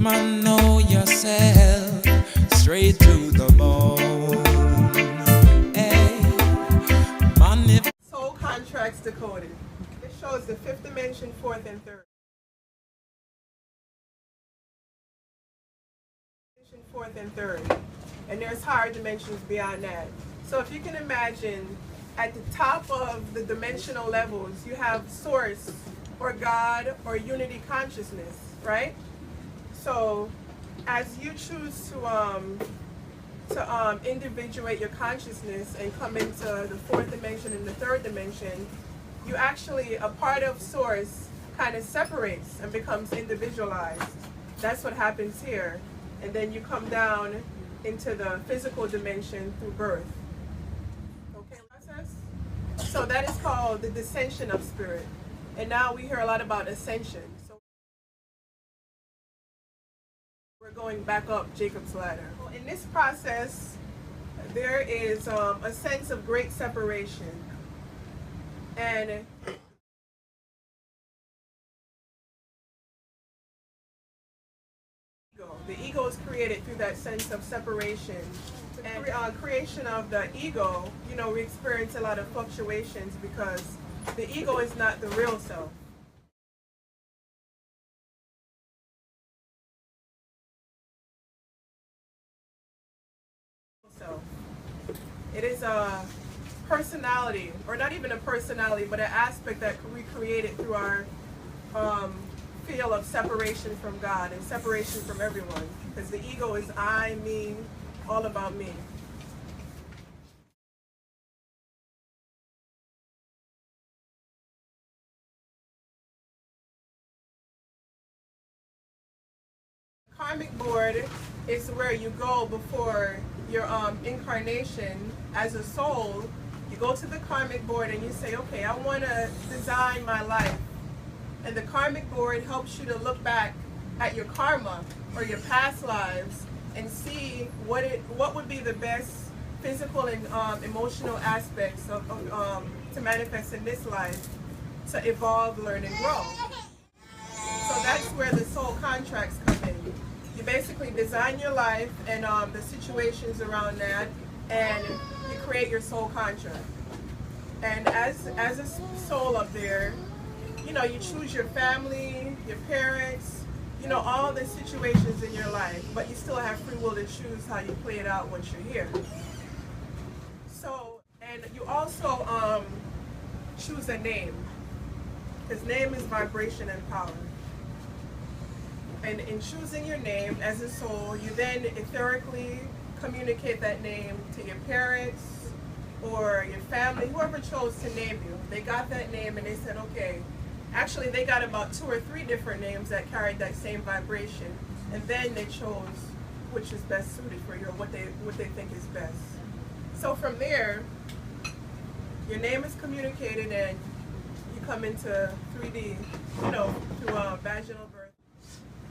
man, know yourself, straight to the bone. Hey, man, if Soul contracts decoded. It shows the fifth dimension, fourth and third. Fourth and third. And there's higher dimensions beyond that. So if you can imagine, at the top of the dimensional levels, you have source or God or unity consciousness, right? So as you choose to individuate your consciousness and come into the fourth dimension and the third dimension, you actually, a part of source kind of separates and becomes individualized. That's what happens here. And then you come down into the physical dimension through birth. Okay, process? So that is called the descension of spirit. And now we hear a lot about ascension. So we're going back up Jacob's ladder. Well, in this process, there is a sense of great separation. And the ego is created through that sense of separation. And creation of the ego, you know, we experience a lot of fluctuations because the ego is not the real self. It is a personality, or not even a personality, but an aspect that we created through our feel of separation from God and separation from everyone. Because the ego is I, me, all about me. Karmic board is where you go before your incarnation as a soul. You go to the karmic board and you say, okay, I want to design my life. And the karmic board helps you to look back at your karma or your past lives and see what would be the best physical and emotional aspects of to manifest in this life to evolve, learn, and grow. So that's where the soul contracts come in. You basically design your life and the situations around that, and you create your soul contract. And as a soul up there, you know, you choose your family, your parents, you know, all the situations in your life, but you still have free will to choose how you play it out once you're here. So, and you also choose a name, because name is vibration and power. And in choosing your name as a soul, you then etherically communicate that name to your parents or your family, whoever chose to name you. They got that name and they said, okay, actually they got about 2 or 3 different names that carried that same vibration, and then they chose which is best suited for you or what they think is best. So from there, your name is communicated and you come into 3D, you know, through vaginal birth.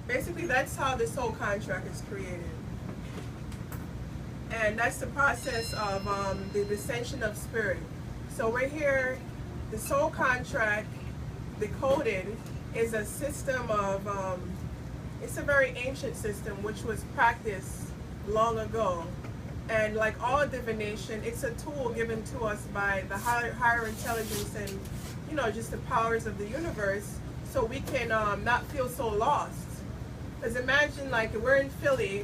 Basically, that's how the soul contract is created. And that's the process of the descension of spirit. So right here, the soul contract, Decoded, is a system of, it's a very ancient system which was practiced long ago. And like all divination, it's a tool given to us by the higher intelligence and, you know, just the powers of the universe, so we can not feel so lost. Because imagine, like, we're in Philly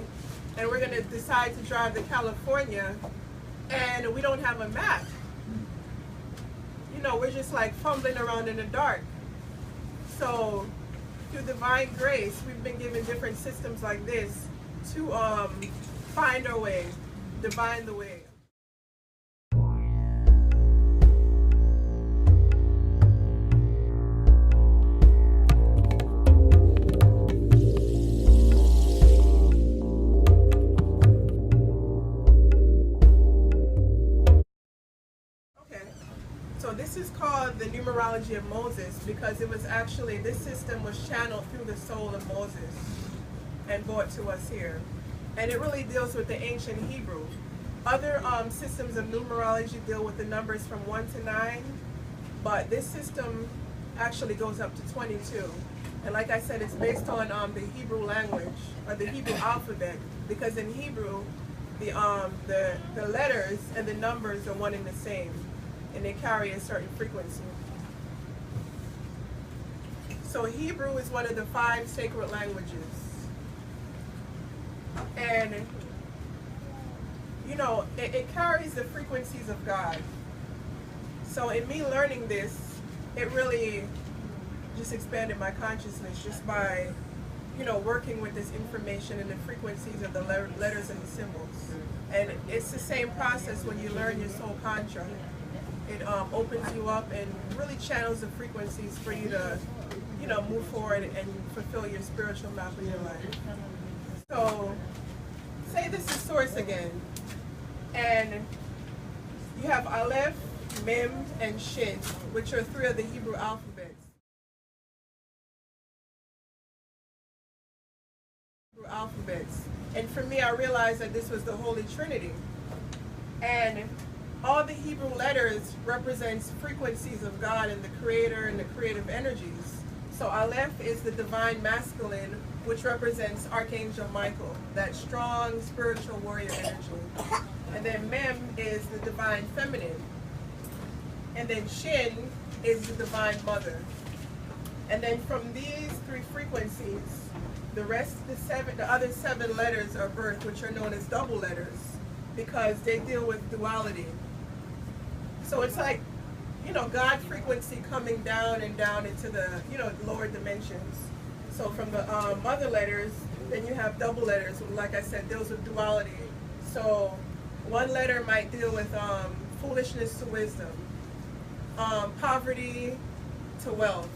and we're going to decide to drive to California and we don't have a map. You know, we're just like fumbling around in the dark. So through divine grace, we've been given different systems like this to find our way, divine the way. So this is called the numerology of Moses because it was actually, this system was channeled through the soul of Moses and brought to us here. And it really deals with the ancient Hebrew. Other systems of numerology deal with the numbers from 1 to 9, but this system actually goes up to 22. And like I said, it's based on the Hebrew language, or the Hebrew alphabet, because in Hebrew, the letters and the numbers are one and the same, and they carry a certain frequency. So Hebrew is one of the 5 sacred languages. And, you know, it carries the frequencies of God. So in me learning this, it really just expanded my consciousness just by, you know, working with this information and the frequencies of the letters and the symbols. And it's the same process when you learn your soul contract. It opens you up and really channels the frequencies for you to, you know, move forward and fulfill your spiritual map of your life. So, say this is source again, and you have Aleph, Mem, and Shin, which are 3 of the Hebrew alphabets. And for me, I realized that this was the Holy Trinity. And all the Hebrew letters represents frequencies of God and the Creator and the creative energies. So Aleph is the divine masculine, which represents Archangel Michael, that strong spiritual warrior energy. And then Mem is the divine feminine. And then Shin is the divine mother. And then from these 3 frequencies, the other 7 letters are birth, which are known as double letters, because they deal with duality. So it's like, you know, God frequency coming down and down into the, you know, lower dimensions. So from the mother letters, then you have double letters, like I said, deals with duality. So one letter might deal with foolishness to wisdom, poverty to wealth.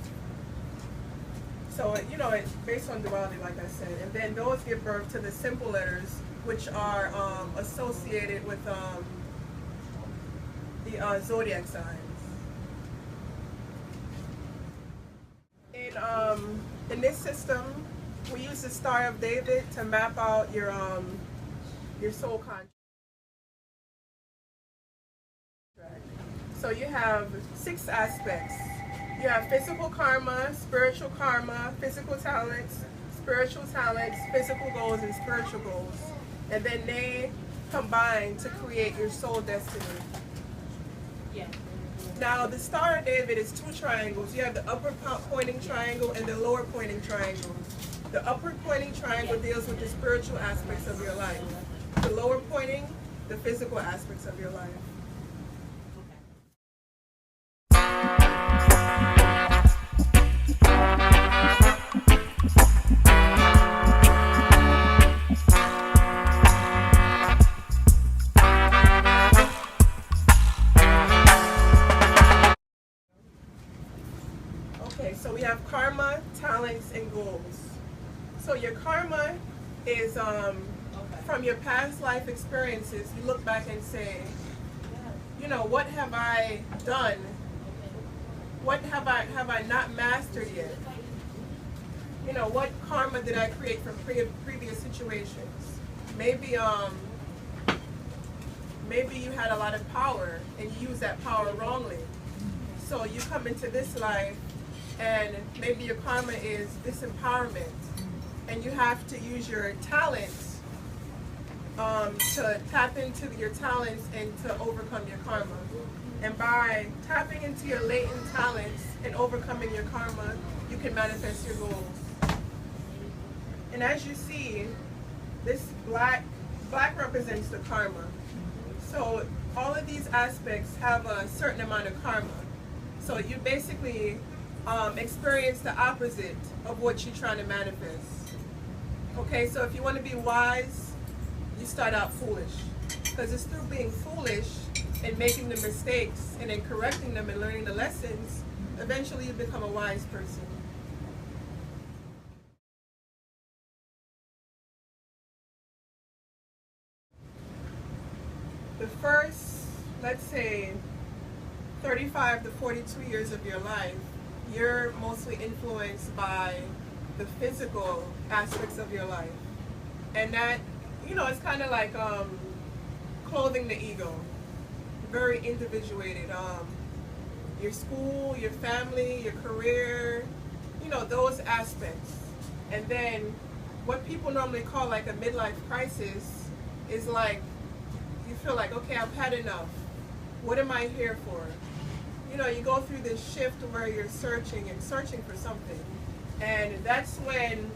So, you know, it's based on duality, like I said. And then those give birth to the simple letters, which are associated with the zodiac signs. In this system, we use the Star of David to map out your soul contract. So you have 6 aspects. You have physical karma, spiritual karma, physical talents, physical goals, and spiritual goals. And then they combine to create your soul destiny. Yeah. Now, the Star of David is 2 triangles. You have the upward pointing triangle and the lower pointing triangle. The upward pointing triangle deals with the spiritual aspects of your life. The lower pointing, the physical aspects of your life. Okay, so we have karma, talents, and goals. So your karma is from your past life experiences. You look back and say, you know, what have I done? What have I not mastered yet? You know, what karma did I create from previous situations? Maybe you had a lot of power and you used that power wrongly. So you come into this life and maybe your karma is disempowerment, and you have to use your talents to tap into your talents and to overcome your karma. And by tapping into your latent talents and overcoming your karma, you can manifest your goals. And as you see, this black represents the karma. So all of these aspects have a certain amount of karma. So you basically experience the opposite of what you're trying to manifest. Okay, so if you want to be wise, you start out foolish. Because it's through being foolish and making the mistakes and then correcting them and learning the lessons, eventually you become a wise person. The first, let's say, 35 to 42 years of your life, you're mostly influenced by the physical aspects of your life. And that, you know, it's kind of like clothing the ego, very individuated. Your school, your family, your career, those aspects. And then what people normally call like a midlife crisis is like, you feel like, okay, I've had enough. What am I here for? You go through this shift where you're searching and searching for something. And that's when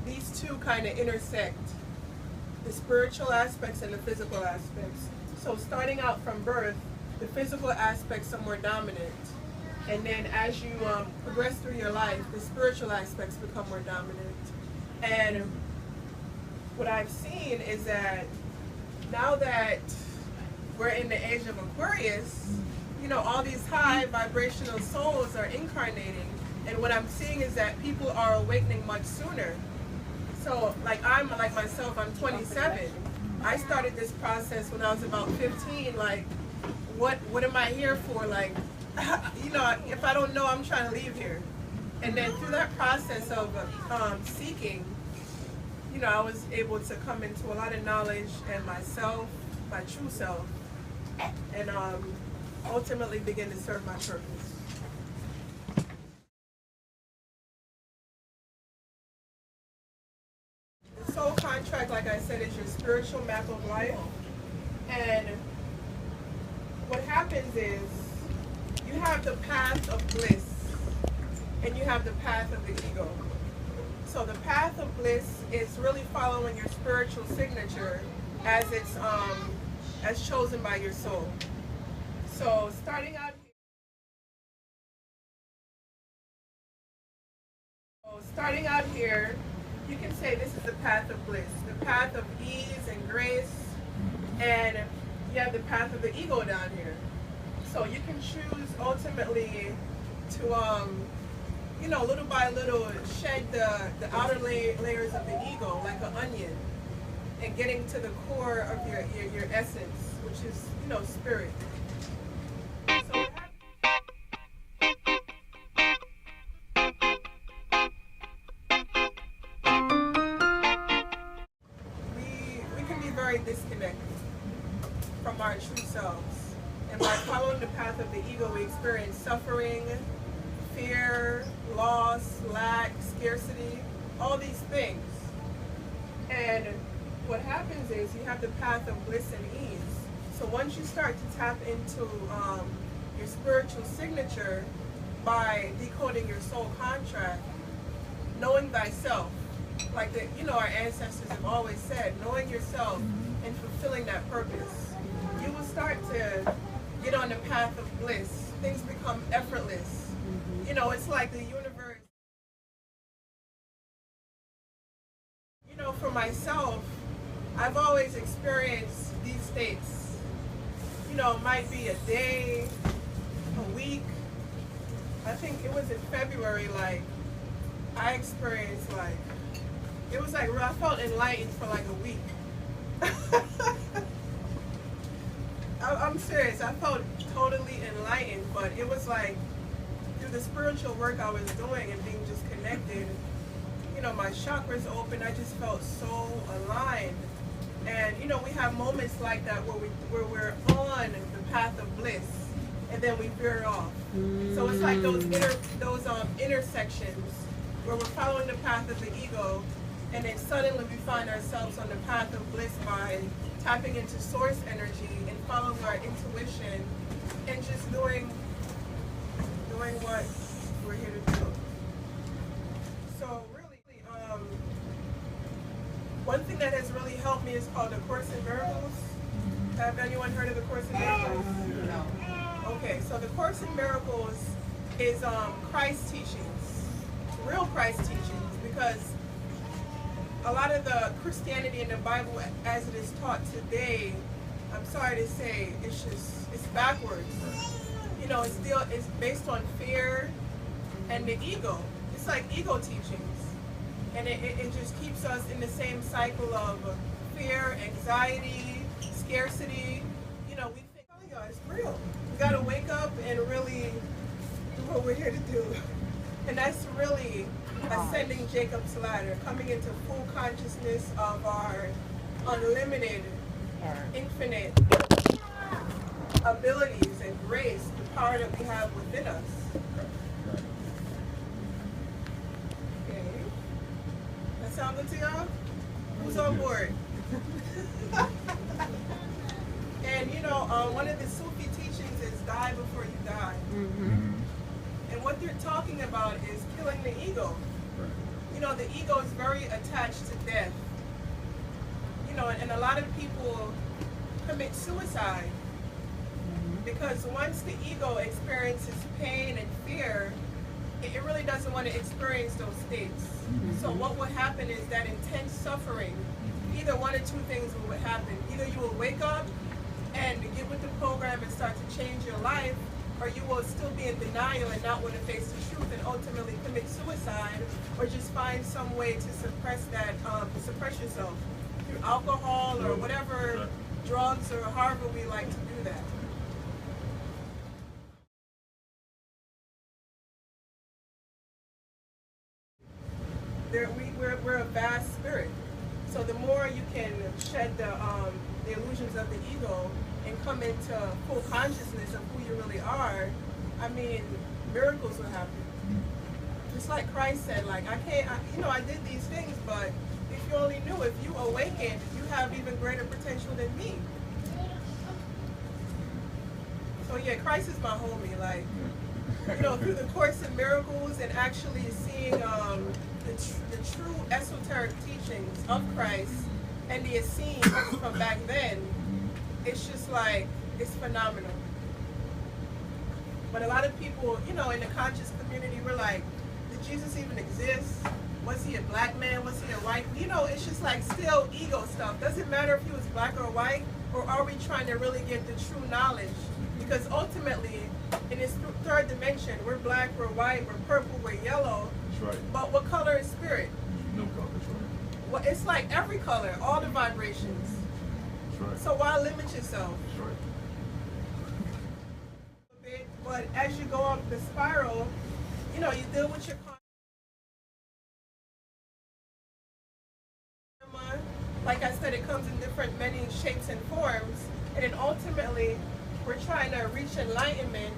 these two kind of intersect, the spiritual aspects and the physical aspects. So starting out from birth, the physical aspects are more dominant. And then as you progress through your life, the spiritual aspects become more dominant. And what I've seen is that now that we're in the age of Aquarius, all these high vibrational souls are incarnating. And what I'm seeing is that people are awakening much sooner. So like myself, I'm 27. I started this process when I was about 15. Like, what am I here for? Like, if I don't know, I'm trying to leave here. And then through that process of seeking, I was able to come into a lot of knowledge and myself, my true self, and ultimately begin to serve my purpose. The soul contract, like I said, is your spiritual map of life. And what happens is you have the path of bliss and you have the path of the ego. So the path of bliss is really following your spiritual signature as it's as chosen by your soul. So starting out here, you can say this is the path of bliss, the path of ease and grace, and you have the path of the ego down here. So you can choose ultimately to little by little shed the outer layers of the ego like an onion, and getting to the core of your essence, which is spirit. So we can be very disconnected from our true selves, and by following the path of the ego, we experience suffering, fear, loss, lack, scarcity, all these things. And what happens is you have the path of bliss and ease. So once you start to tap into your spiritual signature by decoding your soul contract, knowing thyself, like our ancestors have always said, knowing yourself and fulfilling that purpose, you will start to get on the path of bliss. Things become effortless. It's like the universe. For myself, I've always experienced these states. It might be a day, a week. I think it was in February, like, I experienced, like, it was like, I felt enlightened for like a week. I'm serious, I felt totally enlightened, but it was like, through the spiritual work I was doing and being just connected, my chakras open, I just felt so aligned. And we have moments like that where we're on the path of bliss, and then we veer off. So it's like those intersections where we're following the path of the ego, and then suddenly we find ourselves on the path of bliss by tapping into source energy and following our intuition and just doing what we're here to do. So really, one thing that has really helped me is called the Course in Miracles. Have anyone heard of the Course in Miracles? No. Okay, so the Course in Miracles is Christ's teachings, real Christ teachings, because a lot of the Christianity in the Bible as it is taught today, I'm sorry to say, it's backwards. It's based on fear and the ego. It's like ego teachings. And it just keeps us in the same cycle of fear, anxiety, scarcity. We think, oh yeah, it's real. We gotta wake up and really do what we're here to do. And that's really ascending Jacob's ladder, coming into full consciousness of our unlimited, infinite abilities and grace, the power that we have within us. sound good to y'all? Who's on board? And you know, one of the Sufi teachings is die before you die. And what they're talking about is killing the ego. You know, the ego is very attached to death. You know, and a lot of people commit suicide because once the ego experiences pain and fear, it really doesn't want to experience those states. So what will happen is that intense suffering, either one or two things will happen. Either you will wake up and get with the program and start to change your life, or you will still be in denial and not want to face the truth and ultimately commit suicide, or just find some way to suppress that, suppress yourself through alcohol or whatever drugs or however we like to do that. We're a vast spirit. So the more you can shed the illusions of the ego and come into full consciousness of who you really are, I mean, miracles will happen. Just like Christ said, like, I did these things, but if you only knew, if you awaken, you have even greater potential than me. So yeah, Christ is my homie, like, you know, through the Course in Miracles and actually seeing the true esoteric teachings of Christ and the Essenes from back then, it's just like, it's phenomenal. But a lot of people, you know, in the conscious community, we're like, did Jesus even exist? Was he a black man? Was he a white? You know, it's just like still ego stuff. Doesn't matter if he was black or white, or are we trying to really get the true knowledge? Because ultimately, in this third dimension, we're black, we're white, we're purple, we're yellow. That's right. But what color is spirit? No color, that's right. Well, it's like every color, all the vibrations. That's right. So why limit yourself? That's right. But as you go up the spiral, you know, you deal with your karma. Like I said, it comes in different, many shapes and forms. And then ultimately, we're trying to reach enlightenment,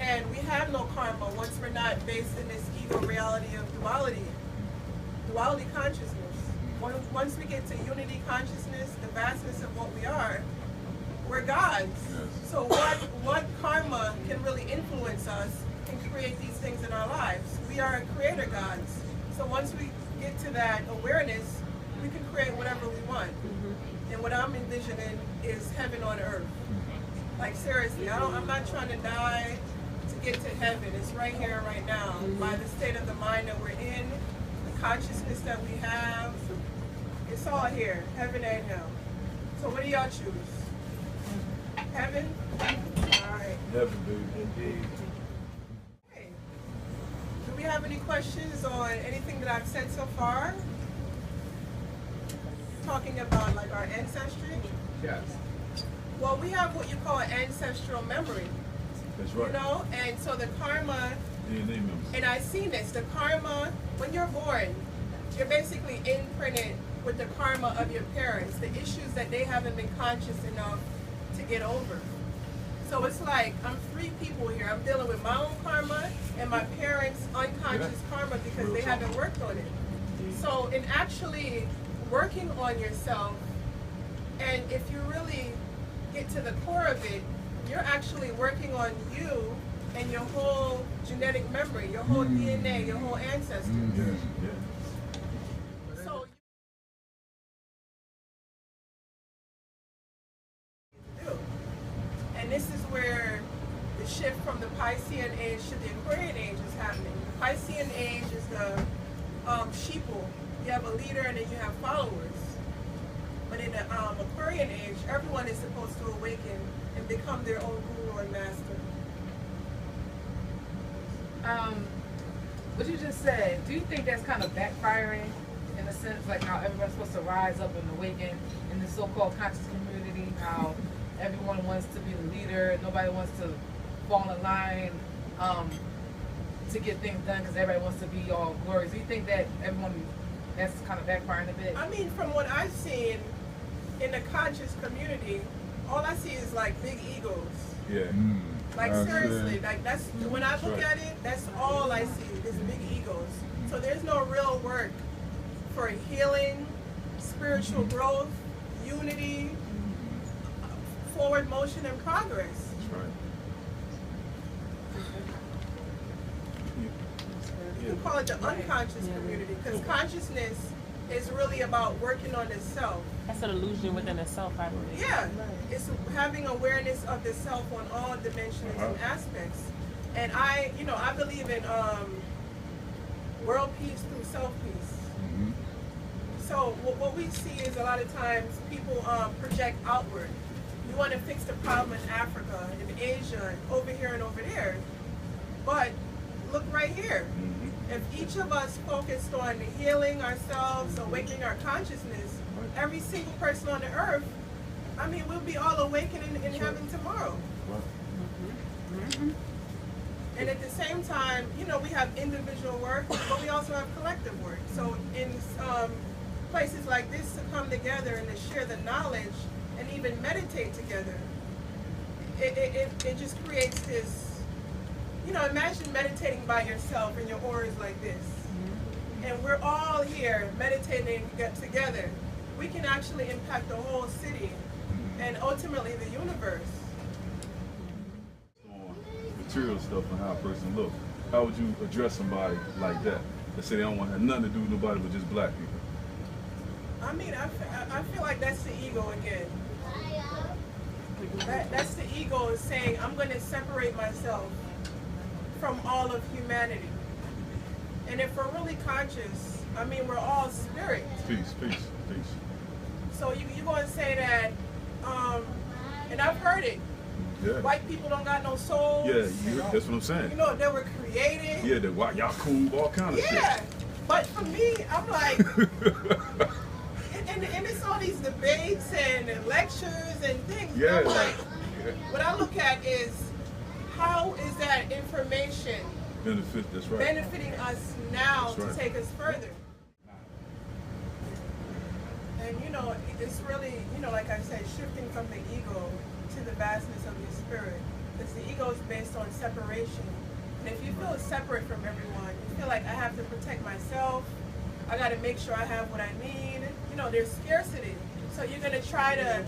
and we have no karma once we're not based in this ego reality of duality consciousness. Once we get to unity consciousness, the vastness of what we are, we're gods. Yes. So what karma can really influence us and create these things in our lives? We are creator gods. So once we get to that awareness, we can create whatever we want. And what I'm envisioning is heaven on earth. Like seriously, I'm not trying to die to get to heaven. It's right here, right now. By the state of the mind that we're in, the consciousness that we have, it's all here, heaven and hell. So what do y'all choose? Heaven? All right. Heaven, baby. Indeed. Okay. Do we have any questions on anything that I've said so far? Talking about like our ancestry? Yes. Well, we have what you call an ancestral memory. That's right. You know, and so the karma, DNA members. and I've seen this, the karma, when you're born, you're basically imprinted with the karma of your parents, the issues that they haven't been conscious enough to get over. So it's like, I'm three people here. I'm dealing with my own karma and my parents' unconscious karma because they haven't worked on it. So in actually working on yourself, and if you really get to the core of it, you're actually working on you and your whole genetic memory, your whole DNA, your whole ancestors. Yes, yes. So and this is where the shift from the Piscean age to the Aquarian age is happening. The Piscean age is the sheeple. You have a leader and then you have followers. But in the Aquarian age, everyone is supposed to awaken and become their own guru and master. What you just said, do you think that's kind of backfiring in a sense, like how everyone's supposed to rise up and awaken in the so-called conscious community, how everyone wants to be the leader, nobody wants to fall in line to get things done because everybody wants to be all glorious. Do you think that that's kind of backfiring a bit? I mean, from what I've seen in the conscious community, all I see is like big egos. Yeah. Like seriously, like that's when I look at it, that's all I see is big egos. So there's no real work for healing, spiritual growth, unity, forward motion, and progress. That's right. You can call it the unconscious community, because consciousness is really about working on the self. That's an illusion within itself, I believe. Yeah, it's having awareness of the self on all dimensions and aspects. And I believe in world peace through self peace. So what we see is a lot of times people project outward. You want to fix the problem in Africa, in Asia, over here and over there. But look right here. If each of us focused on healing ourselves, awakening our consciousness, every single person on the earth, I mean, we'll be all awakening in heaven tomorrow. And at the same time, we have individual work, but we also have collective work. So in places like this, to come together and to share the knowledge and even meditate together, it just creates this, imagine meditating by yourself and your aura is like this. And we're all here meditating together. We can actually impact the whole city and ultimately the universe. Material stuff and how a person looks. How would you address somebody like that? That say they don't want to have nothing to do with nobody but just black people. I mean, I feel like that's the ego again. That's the ego saying, I'm going to separate myself from all of humanity. And if we're really conscious, I mean, we're all spirit. Peace. So you're going to say that, and I've heard it. Yeah. White people don't got no soul. Yeah, that's what I'm saying. They were created. Yeah, they're white, y'all cool, all kind of shit. Yeah, but for me, I'm like, and it's all these debates and lectures and things. Yeah. I'm like, what I look at is, how is that information That's right. benefiting us now That's right. to take us further? And it's really, like I said, shifting from the ego to the vastness of your spirit. Because the ego is based on separation. And if you feel separate from everyone, you feel like I have to protect myself, I got to make sure I have what I need. There's scarcity. So you're going to try to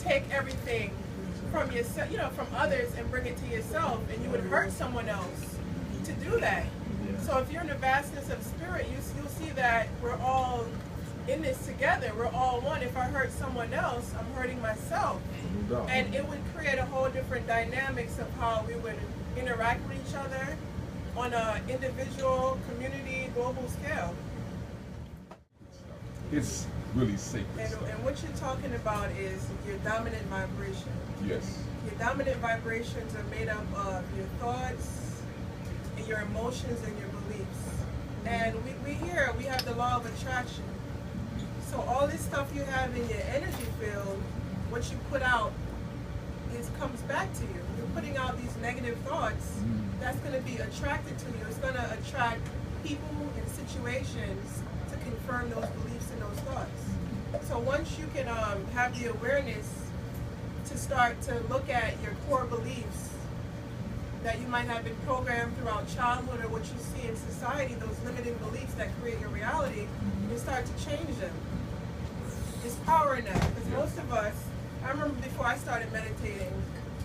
take everything from yourself, from others and bring it to yourself, and you would hurt someone else to do that. So if you're in the vastness of spirit, you'll see that we're all in this together. We're all one. If I hurt someone else, I'm hurting myself. And it would create a whole different dynamics of how we would interact with each other on an individual, community, global scale. It's really sacred And stuff. what you're talking about is your dominant vibration. Yes. Your dominant vibrations are made up of your thoughts, and your emotions, and your beliefs. And we have the law of attraction. So all this stuff you have in your energy field, what you put out, comes back to you. You're putting out these negative thoughts, that's going to be attracted to you. It's going to attract people and situations to confirm those beliefs and those thoughts. So once you can have the awareness to start to look at your core beliefs that you might have been programmed throughout childhood or what you see in society, those limiting beliefs that create your reality, and start to change them. There's power in that, because most of us, I remember before I started meditating,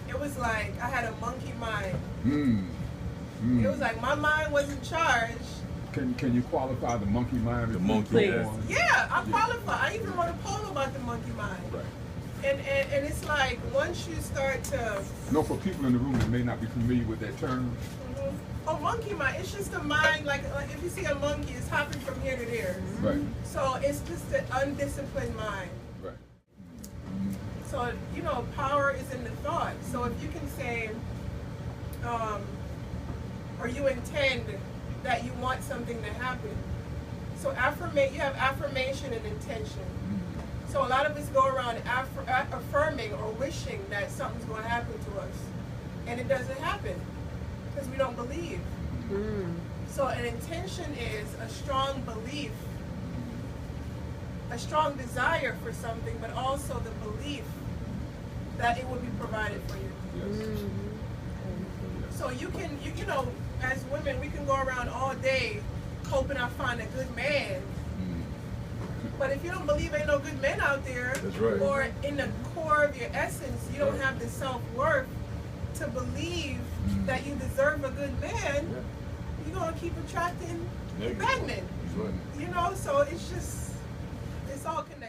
it was like I had a monkey mind. It was like my mind was in charge. Can you qualify the monkey mind? The monkey Please. mind. Yeah, I qualify. I even wrote a poem about the monkey mind. Right. And it's like once you start to No, for people in the room that may not be familiar with that term. oh, monkey mind, it's just a mind like if you see a monkey, it's hopping from here to there. Right. So it's just an undisciplined mind. Right. So, power is in the thought. So if you can say, or you intend that you want something to happen. So you have affirmation and intention. So a lot of us go around affirming or wishing that something's going to happen to us. And it doesn't happen because we don't believe. So an intention is a strong belief, a strong desire for something, but also the belief that it will be provided for you. Yes. So you can, as women, we can go around all day hoping I find a good man. But if you don't believe ain't no good men out there, That's right. or in the core of your essence, you don't have the self-worth to believe that you deserve a good man, you're going to keep attracting bad men. That's right. You know, so it's just, it's all connected.